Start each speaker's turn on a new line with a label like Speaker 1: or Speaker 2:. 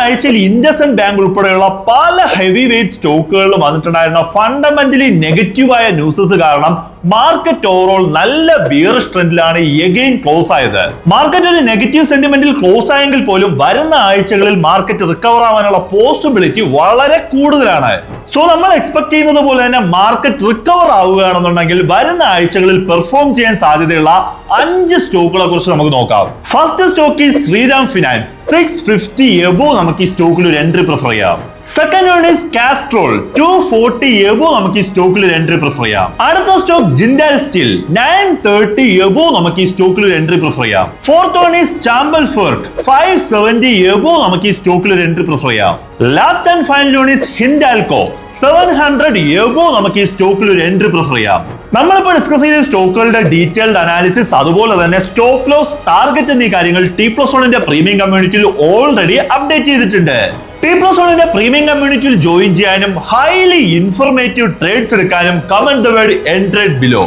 Speaker 1: ആഴ്ചയിൽ ഇൻഡസ്ഇൻഡ് ബാങ്ക് ഉൾപ്പെടെയുള്ള പല ഹെവി വെയിറ്റ് സ്റ്റോക്കുകളിലും വന്നിട്ടുണ്ടായിരുന്ന ഫണ്ടമെന്റലി നെഗറ്റീവായ ന്യൂസസ് കാരണം മാർക്കറ്റ് ഓവറോൾ നല്ല ബിയറിഷ് ട്രെൻഡിലാണ് എഗെയിൻ ക്ലോസ് ആയത്. മാർക്കറ്റ് ഒരു നെഗറ്റീവ് സെന്റിമെന്റിൽ ക്ലോസ് ആയെങ്കിൽ പോലും വരുന്ന ആഴ്ചകളിൽ മാർക്കറ്റ് റിക്കവർ ആവാനുള്ള പോസിബിലിറ്റി വളരെ കൂടുതലാണ്. സോ നമ്മൾ എക്സ്പെക്ട് ചെയ്യുന്നത് പോലെ തന്നെ മാർക്കറ്റ് റിക്കവർ ആവുകയാണെന്നുണ്ടെങ്കിൽ വരുന്ന ആഴ്ചകളിൽ പെർഫോം ചെയ്യാൻ സാധ്യതയുള്ള 5 സ്റ്റോക്കുകളെ കുറിച്ച് നമുക്ക് നോക്കാം. ഫസ്റ്റ് സ്റ്റോക്ക് ഈ ശ്രീറാം ഫിനാൻസ് 650 എബോ നമുക്ക് ഈ സ്റ്റോക്കിൽ ഒരു എൻട്രി പ്രിഫർ ചെയ്യാം. Second one is Castrol 240 above നമുക്ക് ഈ സ്റ്റോക്കിൽ ഒരു എൻട്രി പ്രിഫർ ചെയ്യാം. അടുത്ത സ്റ്റോക്ക് ജിൻഡാൽ സ്റ്റീൽ 930 എബോ നമുക്ക് ഈ സ്റ്റോക്കിൽ ഒരു എൻട്രി പ്രിഫർ ചെയ്യാം. ഫോർത്ത് വൺ ഈസ് ചാമ്പൽ ഫെർട്ട് 570 എബോ നമുക്ക് ഈ സ്റ്റോക്കിൽ ഒരു എൻട്രി പ്രിഫർ ചെയ്യാം. Last and final one is Hindalco 700 above നമുക്ക് ഈ സ്റ്റോക്കിൽ ഒരു എൻട്രി പ്രിഫർ ചെയ്യാം. നമ്മളിപ്പോൾ ഡിസ്കസ് ചെയ്ത സ്റ്റോക്കുകളുടെ ഡീറ്റെയിൽഡ് അനാലിസിസ് അതുപോലെ തന്നെ സ്റ്റോപ്പ് ലോസ് ടാർഗറ്റ് എന്നീ കാര്യങ്ങൾ T+1 പ്രീമിയം കമ്മ്യൂണിറ്റിയിൽ ഓൾറെഡി അപ്ഡേറ്റ് ചെയ്തിട്ടുണ്ട്. T+1 പ്രീമിയം കമ്മ്യൂണിറ്റിയിൽ ജോയിൻ ചെയ്യാനും ഹൈലി ഇൻഫോർമേറ്റീവ് ട്രേഡ്സ് എടുക്കാനും കമന്റ് ദ വേർഡ് എൻട്രേഡ് ബിലോ.